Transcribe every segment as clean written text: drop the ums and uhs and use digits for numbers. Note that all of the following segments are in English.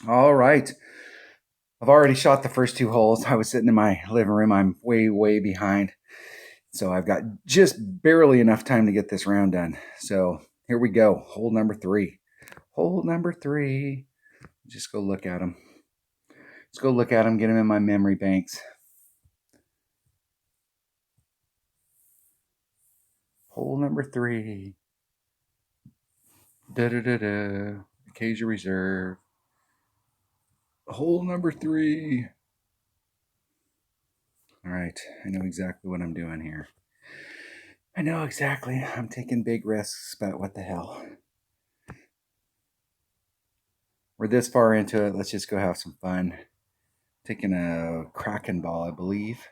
All right. I've already shot the first two holes. I was sitting in my living room. I'm way behind. So I've got just barely enough time to get this round done. So here we go. Hole number 3. Hole number 3. Just go look at them. Let's go look at them, get them in my memory banks. Hole number 3. Da-da-da-da. Acacia Reserve. Hole number 3. All right. I know exactly what I'm doing here. I know exactly. I'm taking big risks, but what the hell. We're this far into it. Let's just go have some fun. Taking a Kraken ball, I believe.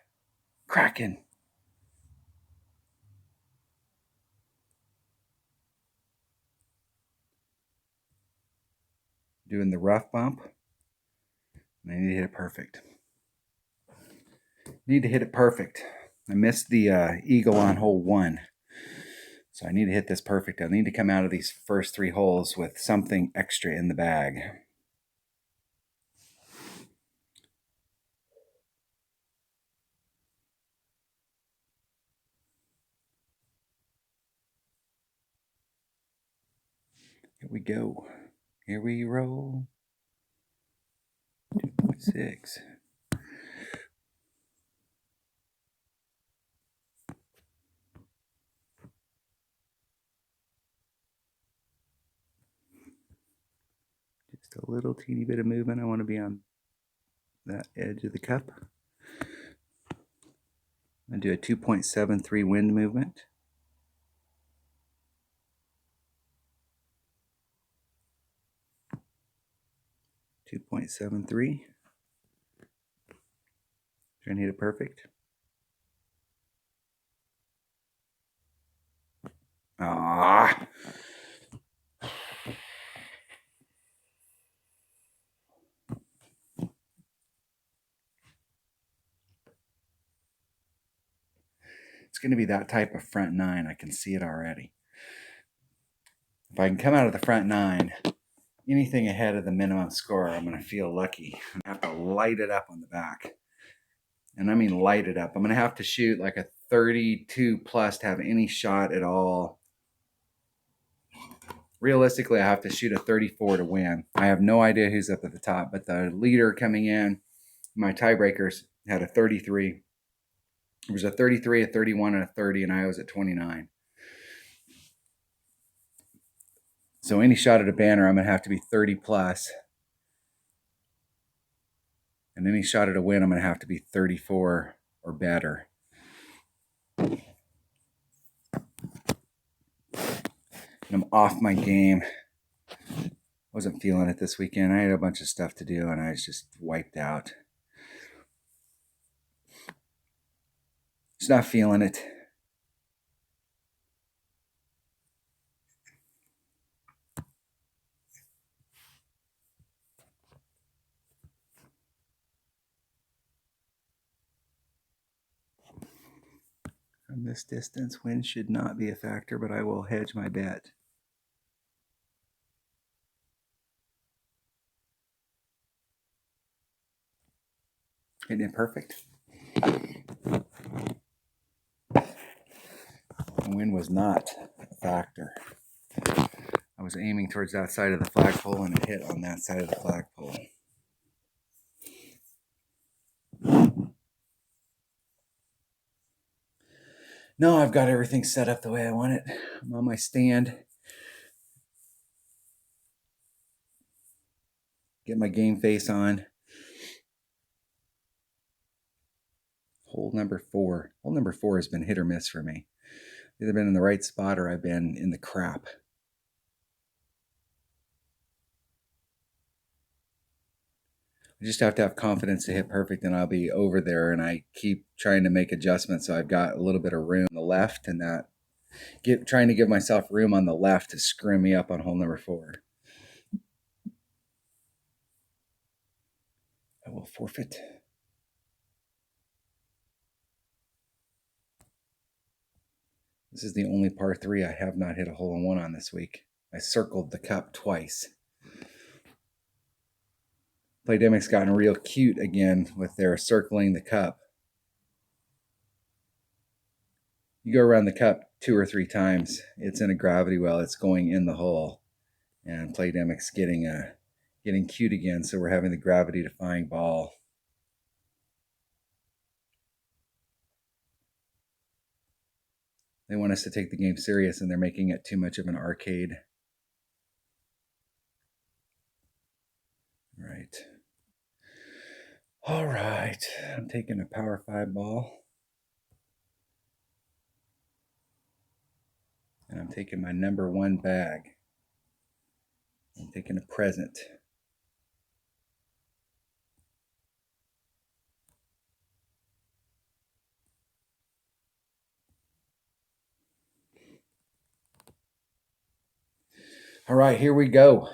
Kraken. Doing the rough bump. And I need to hit it perfect. Need to hit it perfect. I missed the eagle on hole 1. So I need to hit this perfect. I need to come out of these first 3 holes with something extra in the bag. Here we go. Here we roll. 2.6. Just a little teeny bit of movement. I want to be on that edge of the cup. I'm going to do a 2.73 wind movement. .73. Trying to hit it perfect. Ah. It's going to be that type of front 9. I can see it already. If I can come out of the front 9, anything ahead of the minimum score, I'm going to feel lucky. I'm going to have to light it up on the back. And I mean light it up. I'm going to have to shoot like a 32 plus to have any shot at all. Realistically, I have to shoot a 34 to win. I have no idea who's up at the top, but the leader coming in, my tiebreakers, had a 33. There was a 33, a 31, and a 30, and I was at 29. So any shot at a banner, I'm going to have to be 30 plus. And any shot at a win, I'm going to have to be 34 or better. And I'm off my game. Wasn't feeling it this weekend. I had a bunch of stuff to do, and I was just wiped out. Just not feeling it. From this distance, wind should not be a factor, but I will hedge my bet. Hitting it perfect. The wind was not a factor. I was aiming towards that side of the flagpole, and it hit on that side of the flagpole. No, I've got everything set up the way I want it. I'm on my stand. Get my game face on. Hole number 4. Hole number 4 has been hit or miss for me. Either been in the right spot or I've been in the crap. I just have to have confidence to hit perfect, and I'll be over there. And I keep trying to make adjustments, so I've got a little bit of room on the left, and that trying to give myself room on the left to screw me up on hole number 4. I will forfeit. This is the only par 3 I have not hit a hole-in-one on this week. I circled the cup twice. Playdemic's gotten real cute again with their circling the cup. You go around the cup 2 or 3 times, it's in a gravity well, it's going in the hole. And Playdemic's getting cute again, so we're having the gravity defying ball. They want us to take the game serious, and they're making it too much of an arcade. Right. All right. I'm taking a Power 5 ball. And I'm taking my number 1 bag. I'm taking a present. All right, here we go.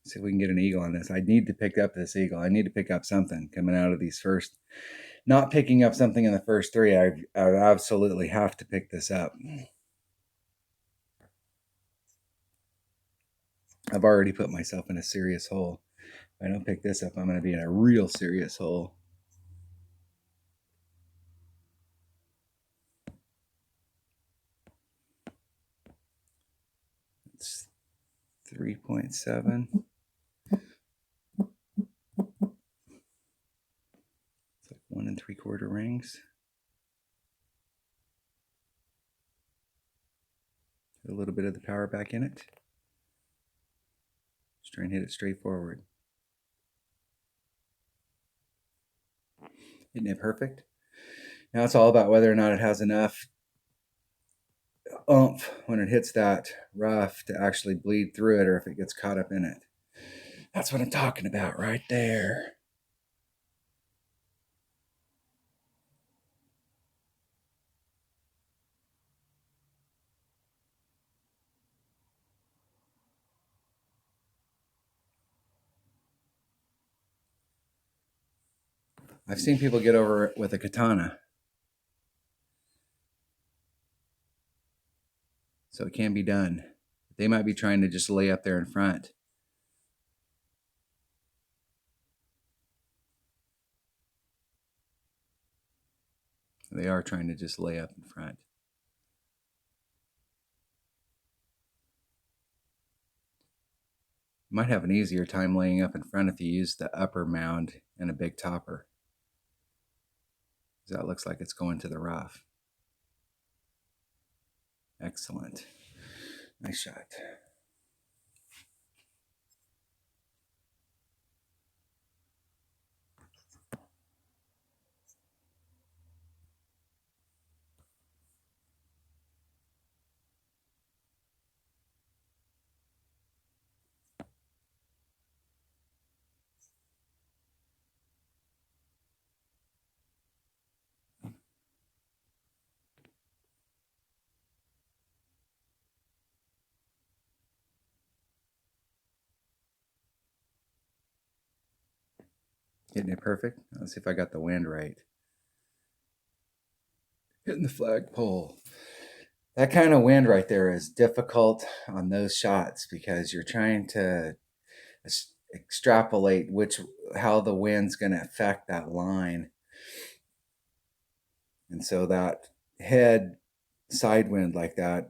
See if we can get an eagle on this. I need to pick up this eagle. I need to pick up something coming out of these first. Not picking up something in the first 3, I absolutely have to pick this up. I've already put myself in a serious hole. If I don't pick this up, I'm going to be in a real serious hole. It's 3.7. It's like 1 3/4 rings. A little bit of the power back in it. Just try and hit it straight forward. Isn't it perfect? Now it's all about whether or not it has enough oomph when it hits that rough to actually bleed through it, or if it gets caught up in it. That's what I'm talking about right there. I've seen people get over it with a katana. So it can be done. They might be trying to just lay up there in front. They are trying to just lay up in front. You might have an easier time laying up in front if you use the upper mound and a big topper. That looks like it's going to the rough. Excellent. Nice shot. Hitting it perfect. Let's see if I got the wind right. Hitting the flagpole. That kind of wind right there is difficult on those shots because you're trying to extrapolate how the wind's going to affect that line. And so that head side wind like that,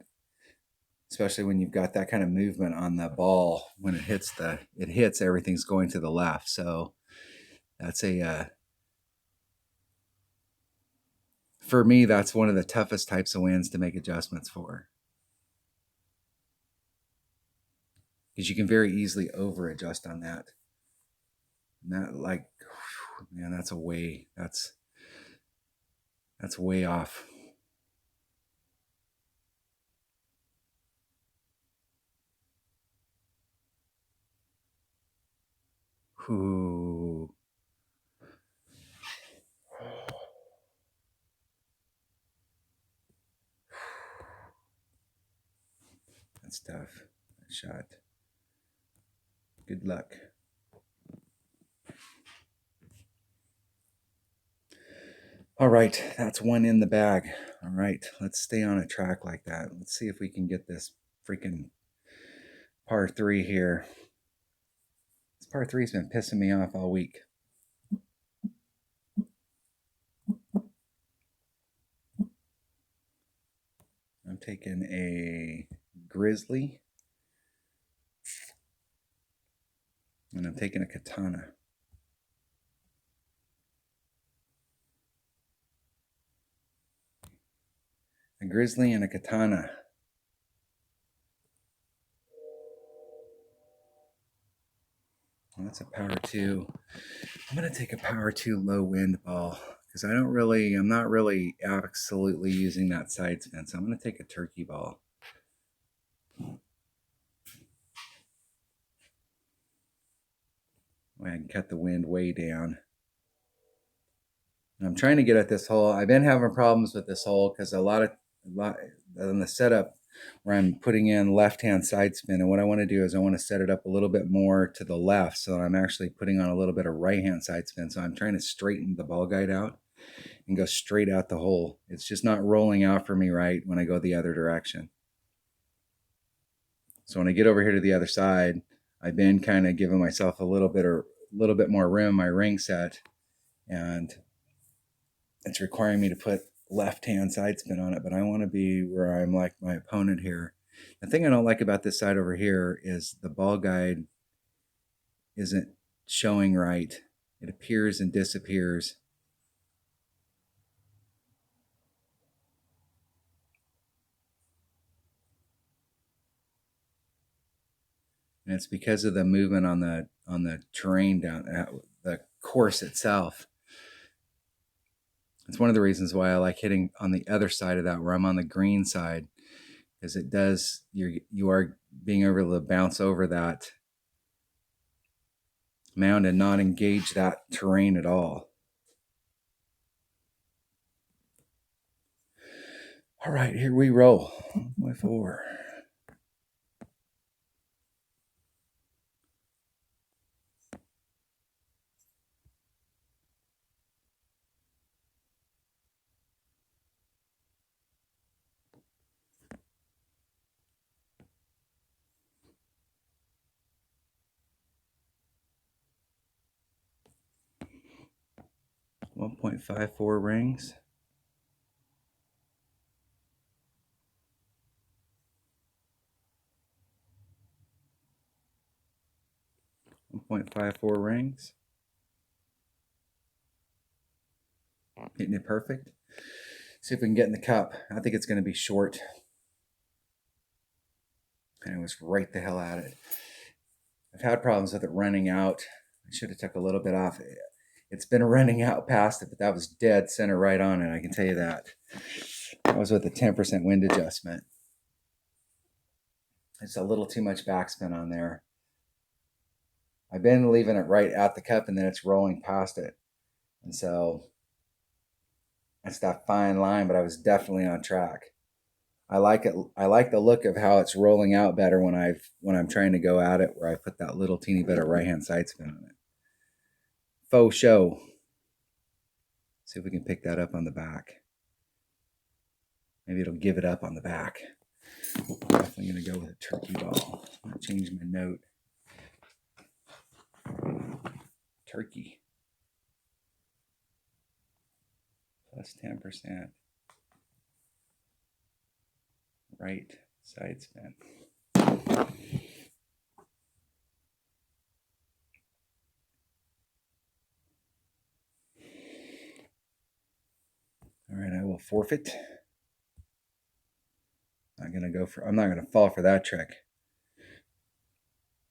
especially when you've got that kind of movement on the ball, when it hits, everything's going to the left. So that's for me, that's one of the toughest types of winds to make adjustments for. Because you can very easily over adjust on that. And that, like, man, that's way off. Ooh. That's tough. That shot. Good luck. All right, that's one in the bag All right, let's stay on a track like that. Let's see if we can get this freaking par 3 here. This par 3's been pissing me off all week. I'm taking a Grizzly. And I'm taking a Katana. A Grizzly and a Katana. Well, that's a power 2. I'm going to take a power 2 low wind ball because I'm not really absolutely using that side spin. So I'm going to take a turkey ball. I can cut the wind way down. And I'm trying to get at this hole. I've been having problems with this hole because a lot on the setup where I'm putting in left-hand side spin. And what I want to do is I want to set it up a little bit more to the left. So I'm actually putting on a little bit of right-hand side spin. So I'm trying to straighten the ball guide out and go straight out the hole. It's just not rolling out for me right when I go the other direction. So when I get over here to the other side, I've been kind of giving myself a little bit more room in my ring set, and it's requiring me to put left-hand side spin on it, but I want to be where I'm like my opponent here. The thing I don't like about this side over here is the ball guide isn't showing right. It appears and disappears. And it's because of the movement on the terrain down the course itself. It's one of the reasons why I like hitting on the other side of that, where I'm on the green side, because it does, you are being able to bounce over that mound and not engage that terrain at all. All right, here we roll. 1.4. .54 rings. 1.54 rings. Hitting it perfect. See if we can get in the cup. I think it's going to be short. And it was right the hell at it. I've had problems with it running out. I should have took a little bit off. It's been running out past it, but that was dead center right on it. I can tell you that. That was with a 10% wind adjustment. It's a little too much backspin on there. I've been leaving it right at the cup, and then it's rolling past it. And so it's that fine line, but I was definitely on track. I like it. I like the look of how it's rolling out better when I'm trying to go at it, where I put that little teeny bit of right-hand side spin on it. Faux show. See if we can pick that up on the back. Maybe it'll give it up on the back. Definitely going to go with a turkey ball. I'm going to change my note. Turkey. Plus 10%. Right side spin. All right, I will forfeit. I'm not gonna fall for that trick.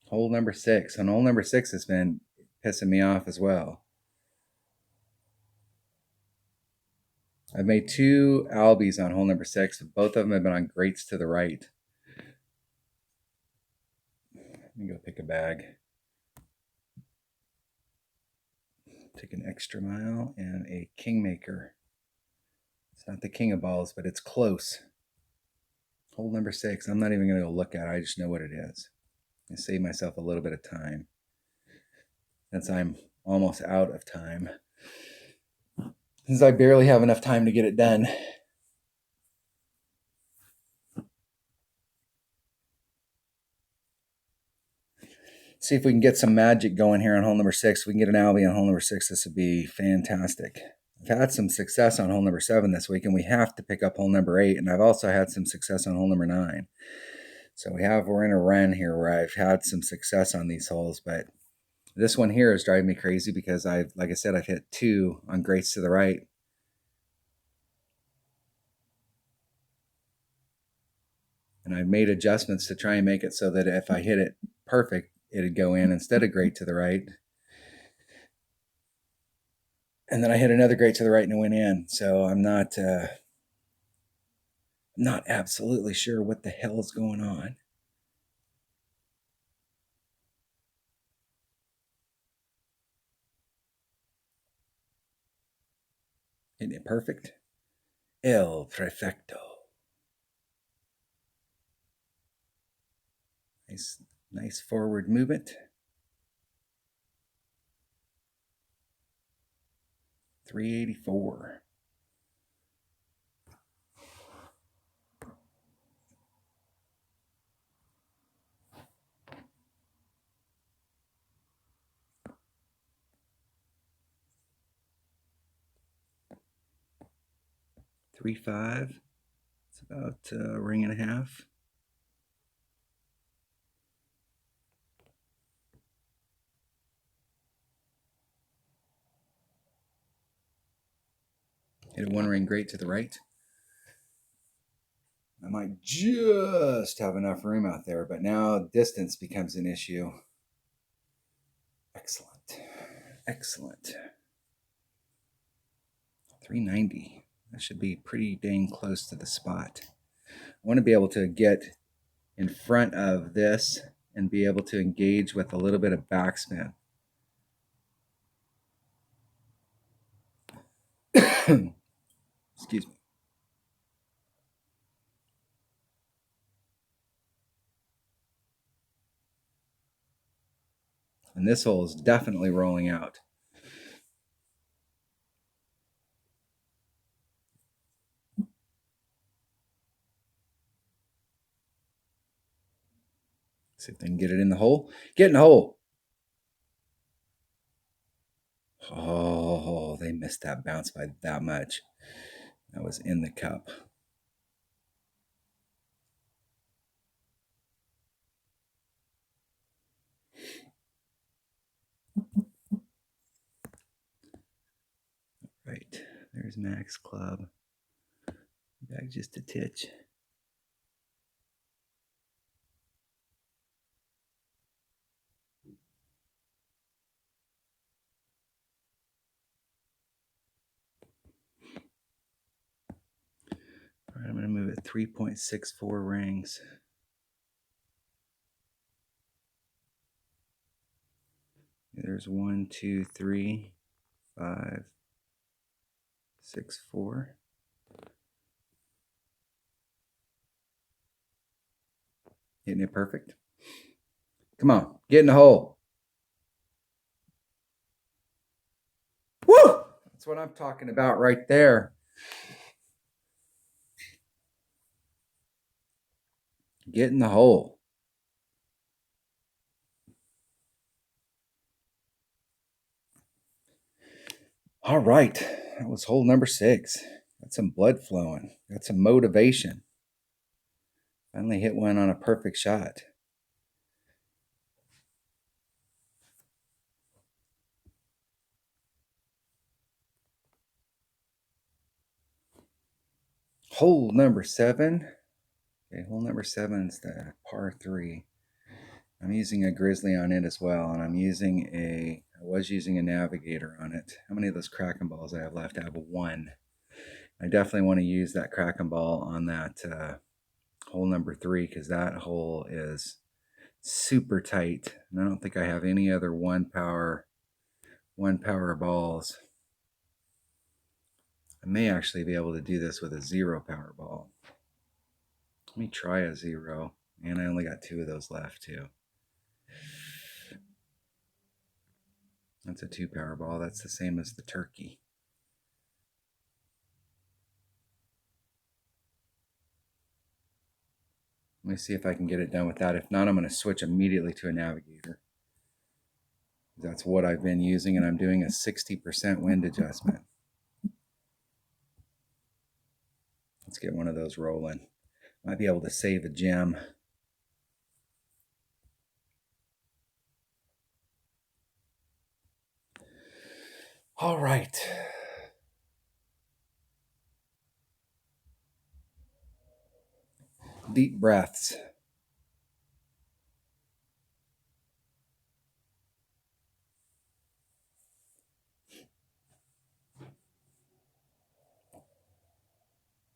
Hole number 6. And hole number 6 has been pissing me off as well. I've made 2 albies on hole number 6. Both of them have been on greats to the right. Let me go pick a bag. Take an extra mile and a kingmaker. It's not the king of balls, but it's close. Hole number 6. I'm not even going to go look at it. I just know what it is. I save myself a little bit of time, since I'm almost out of time. Since I barely have enough time to get it done. See if we can get some magic going here on hole number 6. If we can get an Albie on hole number 6, this would be fantastic. I've had some success on hole number 7 this week, and we have to pick up hole number 8. And I've also had some success on hole number 9. So we're in a run here where I've had some success on these holes, but this one here is driving me crazy because like I said, I've hit 2 on greats to the right. And I've made adjustments to try and make it so that if I hit it perfect, it'd go in instead of great to the right. And then I hit another great to the right and it went in. So I'm not absolutely sure what the hell is going on. Isn't it perfect? El Prefecto. Nice forward movement. 384. .35. It's about a ring and a half. Hit a 1 ring great to the right. I might just have enough room out there, but now distance becomes an issue. Excellent. Excellent. 390. That should be pretty dang close to the spot. I want to be able to get in front of this and be able to engage with a little bit of backspin. Excuse me. And this hole is definitely rolling out. See if they can get it in the hole. Get in the hole. Oh, they missed that bounce by that much. That was in the cup. Right. There's Max Club. Back just a titch. All right, I'm going to move it 3.64 rings. There's 1, 2, 3, 5, 6, 4. Hitting it perfect. Come on, get in the hole. Woo! That's what I'm talking about right there. Get in the hole. All right, that was hole number 6. Got some blood flowing. Got some motivation. Finally hit one on a perfect shot. Hole number 7. Okay, hole number 7 is the par 3. I'm using a grizzly on it as well, and I was using a navigator on it. How many of those Kraken balls I have left? I have 1. I definitely want to use that Kraken ball on that hole number 3 because that hole is super tight, and I don't think I have any other one power balls. I may actually be able to do this with a 0 power ball. Let me try a 0, and I only got 2 of those left too. That's a 2 power ball. That's the same as the turkey. Let me see if I can get it done with that. If not, I'm going to switch immediately to a navigator. That's what I've been using, and I'm doing a 60% wind adjustment. Let's get one of those rolling. Might be able to save a gem. All right. Deep breaths.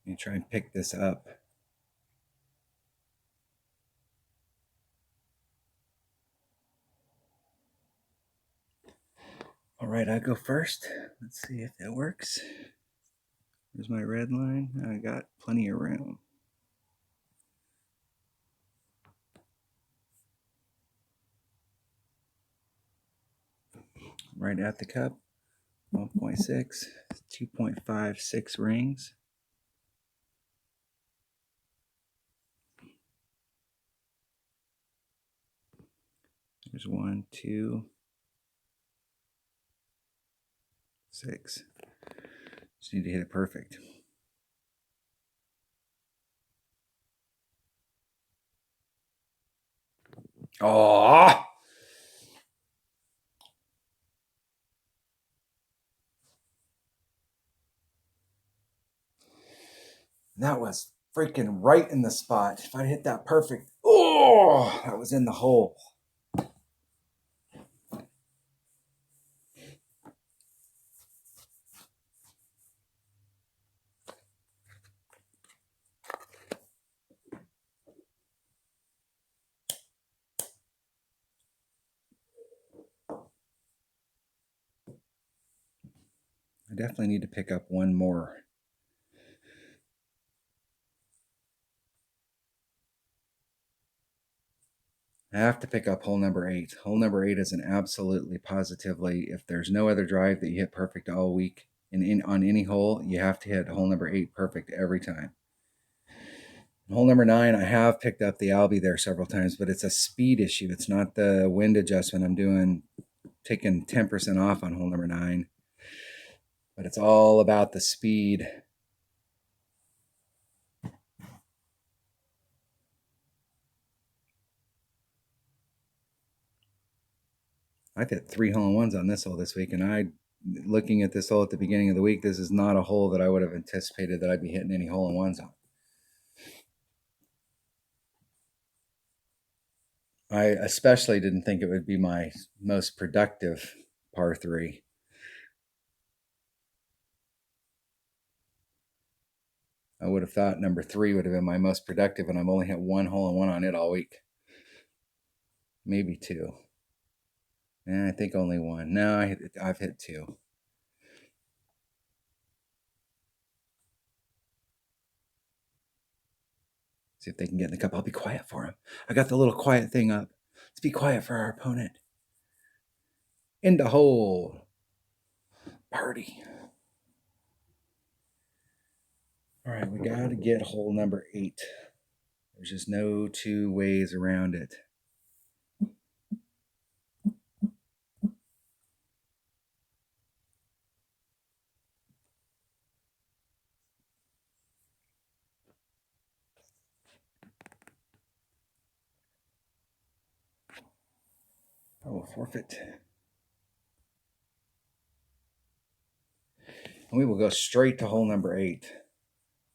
Let me try and pick this up. All right, I go first. Let's see if that works. There's my red line. I got plenty of room. Right at the cup. 1.6, 2.56 rings. There's 1, 2, 6. Just need to hit it perfect. Oh! That was freaking right in the spot. If I hit that perfect, oh, that was in the hole. I definitely need to pick up one more. I have to pick up hole number 8. Hole number 8 is an absolutely positively, if there's no other drive that you hit perfect all week, on any hole, you have to hit hole number 8 perfect every time. Hole number 9, I have picked up the Albie there several times, but it's a speed issue. It's not the wind adjustment. I'm taking 10% off on hole number 9, but it's all about the speed. I've hit 3 hole-in-ones on this hole this week, and looking at this hole at the beginning of the week, this is not a hole that I would have anticipated that I'd be hitting any hole-in-ones on. I especially didn't think it would be my most productive par 3. I would have thought number 3 would have been my most productive, and I've only hit 1 hole-in-one on it all week. Maybe 2. I think only 1. No, I've hit 2. See if they can get in the cup. I'll be quiet for him. I got the little quiet thing up. Let's be quiet for our opponent. In the hole. Party. All right, we got to get hole number 8. There's just no 2 ways around it. Oh, forfeit. And we will go straight to hole number 8.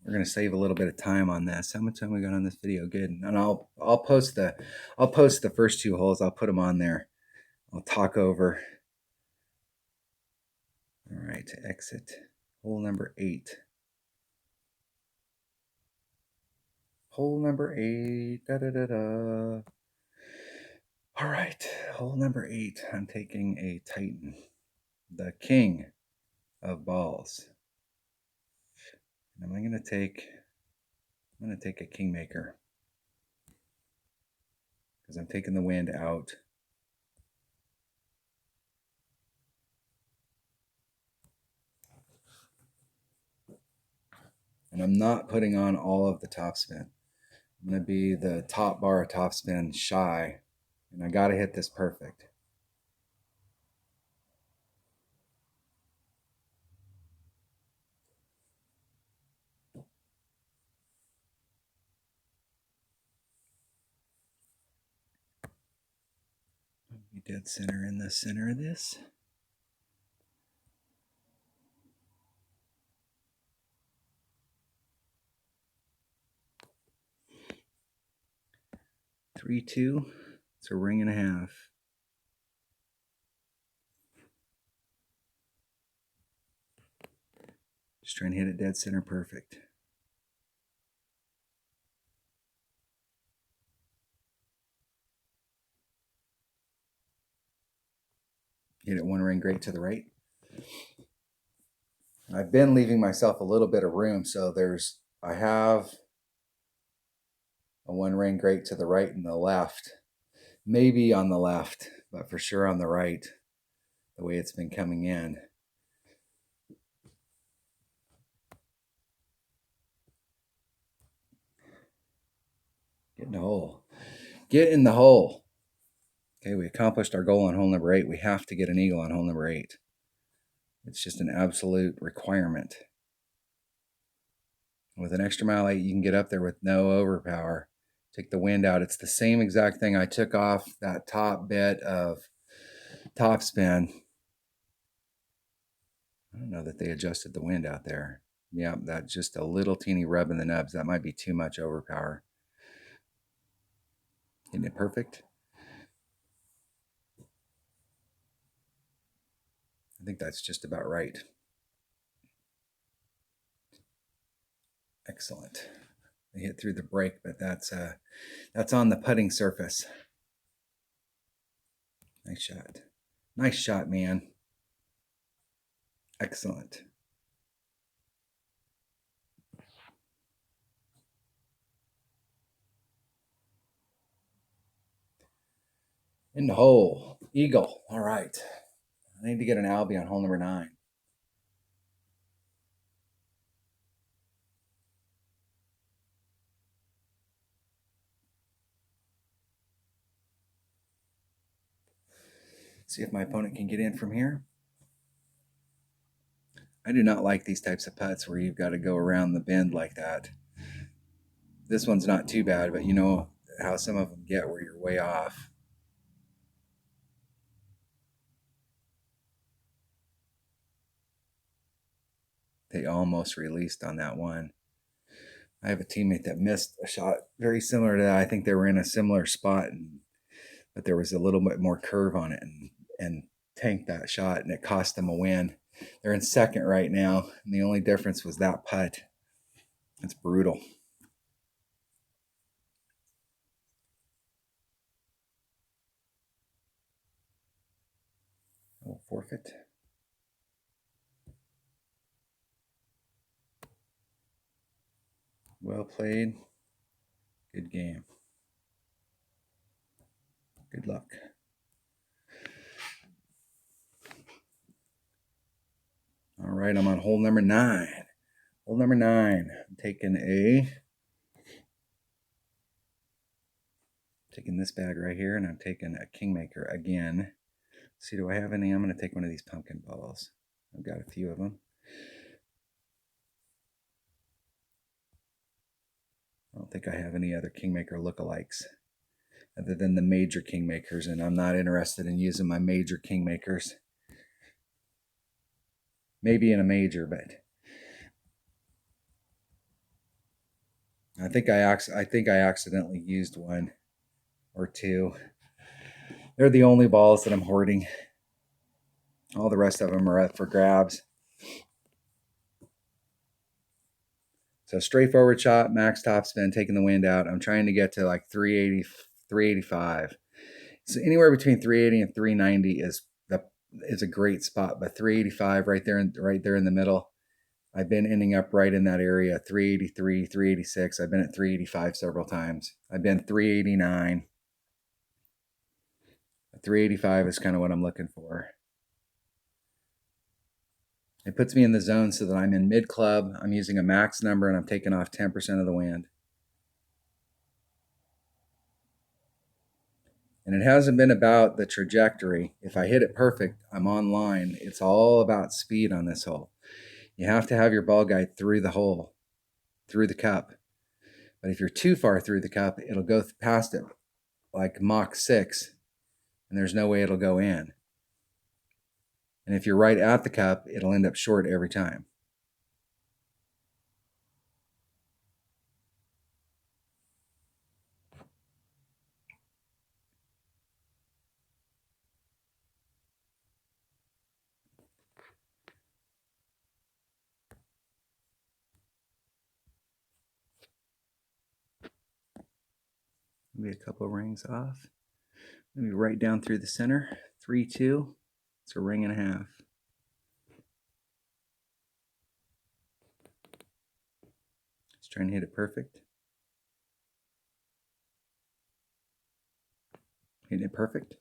We're going to save a little bit of time on this. How much time we got on this video? Good. And I'll post the first 2 holes. I'll put them on there. I'll talk over. All right, exit. Hole number 8. Hole number 8. Da da da da. All right, hole number 8. I'm taking a Titan, the king of balls. And I'm going to take a Kingmaker because I'm taking the wind out. And I'm not putting on all of the topspin. I'm going to be the top bar of topspin shy. And I got to hit this perfect. Dead center in the center of this. Three, two. It's a ring and a half. Just trying to hit it dead center perfect. Hit it one ring great to the right. I've been leaving myself a little bit of room, so I have a one ring great to the right and the left. Maybe on the left, but for sure on the right, the way it's been coming in. Get in the hole. Get in the hole. Okay, we accomplished our goal on hole number 8. We have to get an eagle on hole number 8. It's just an absolute requirement. With an extra mile 8, you can get up there with no overpower. Take the wind out. It's the same exact thing I took off that top bit of topspin. I don't know that they adjusted the wind out there. Yeah, that's just a little teeny rub in the nubs. That might be too much overpower. Isn't it perfect? I think that's just about right. Excellent. I hit through the break, but that's on the putting surface. Nice shot. Nice shot, man. Excellent. In the hole. Eagle. All right. I need to get an Albie on hole number 9. See if my opponent can get in from here. I do not like these types of putts where you've got to go around the bend like that. This one's not too bad, but you know how some of them get where you're way off. They almost released on that one. I have a teammate that missed a shot very similar to that. I think they were in a similar spot, but there was a little bit more curve on it and tanked that shot, and it cost them a win. They're in second right now, and the only difference was that putt. It's brutal. Oh, forfeit. Well played. Good game. Good luck. All right, I'm on hole number 9. Hole number 9. I'm taking this bag right here, and I'm taking a Kingmaker again. Let's see, do I have any? I'm going to take one of these pumpkin balls. I've got a few of them. I don't think I have any other Kingmaker lookalikes other than the major Kingmakers, and I'm not interested in using my major Kingmakers. Maybe in a major, but I think I accidentally used one or two. They're the only balls that I'm hoarding. All the rest of them are up for grabs. So straightforward shot, max topspin, taking the wind out. I'm trying to get to like 380, 385. So anywhere between 380 and 390 is a great spot, but 385 right there in the middle. I've been ending up right in that area, 383, 386. I've been at 385 several times. I've been 389. 385 is kind of what I'm looking for. It puts me in the zone so that I'm in mid club. I'm using a max number and I'm taking off 10% of the wind. And it hasn't been about the trajectory. If I hit it perfect, I'm on line. It's all about speed on this hole. You have to have your ball guide through the hole, through the cup. But if you're too far through the cup, it'll go past it like Mach 6. and there's no way it'll go in. And if you're right at the cup, it'll end up short every time. Maybe a couple of rings off. Maybe right down through the center. 3, 2. It's a ring and a half. Just trying to hit it perfect. Hitting it perfect.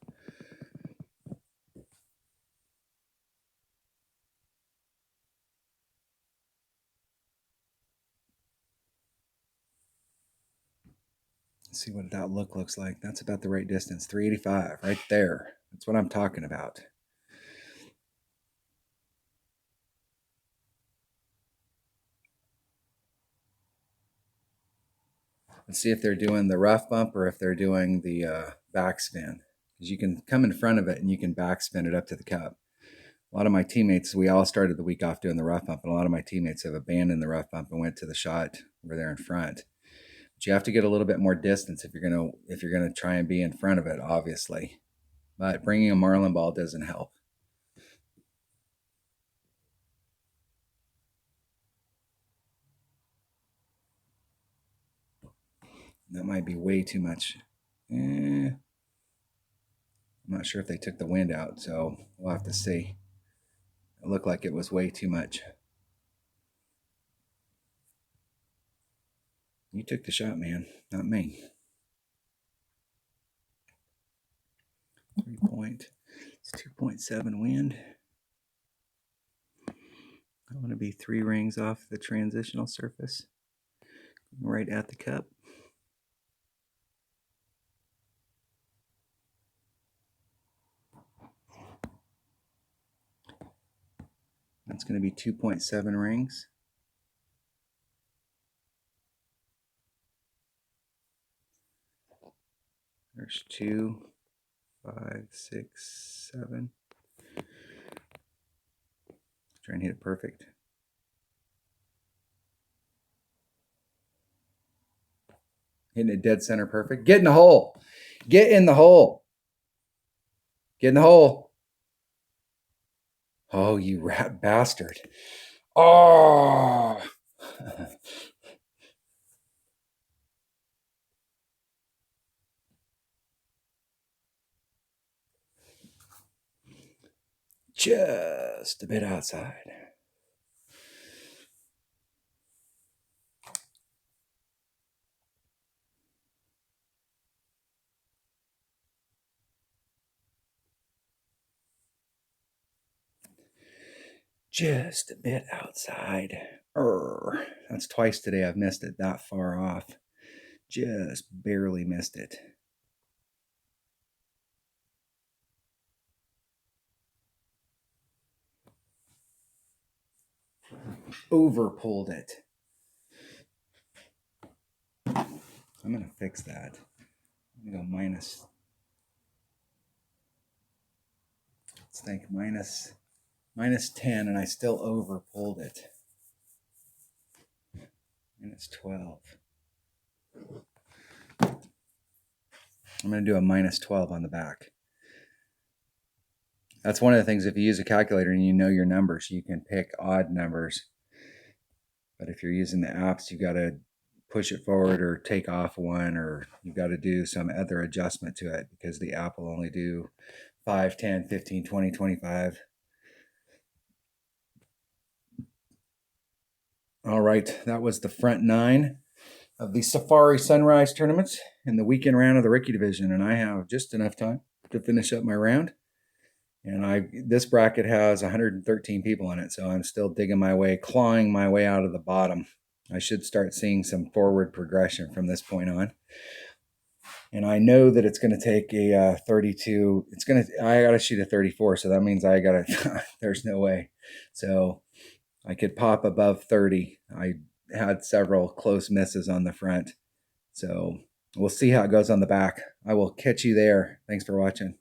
Let's see what that look looks like. That's about the right distance. 385, right there. That's what I'm talking about. Let's see if they're doing the rough bump or if they're doing the backspin. Because you can come in front of it and you can backspin it up to the cup. A lot of my teammates, we all started the week off doing the rough bump, and a lot of my teammates have abandoned the rough bump and went to the shot where they're in front. But you have to get a little bit more distance if you're gonna try and be in front of it, obviously. But bringing a marlin ball doesn't help. That might be way too much. I'm not sure if they took the wind out, so we'll have to see. It looked like it was way too much. You took the shot, man, not me. 3 point. It's 2.7 wind. I want to be 3 rings off the transitional surface, right at the cup. That's going to be 2.7 rings. There's 2, 5, 6, 7. Try and hit it perfect. Hitting it dead center perfect. Get in the hole. Get in the hole. Get in the hole. Oh, you rat bastard. Oh. Just a bit outside. Just a bit outside. That's twice today I've missed it that far off. Just barely missed it. Over pulled it. I'm going to fix that. I'm going to go minus. Let's think minus 10, and I still over pulled it. Minus 12. I'm going to do a minus 12 on the back. That's one of the things, if you use a calculator and you know your numbers, you can pick odd numbers. But if you're using the apps, you got to push it forward or take off one, or you got to do some other adjustment to it because the app will only do 5, 10, 15, 20, 25. All right, that was the front 9 of the Safari Sunrise tournaments in the weekend round of the Rookie Division, and I have just enough time to finish up my round. And this bracket has 113 people in it, so I'm still digging my way, clawing my way out of the bottom. I should start seeing some forward progression from this point on. And I know that it's going to take a 32. I got to shoot a 34, so that means I got to, there's no way. So I could pop above 30. I had several close misses on the front. So we'll see how it goes on the back. I will catch you there. Thanks for watching.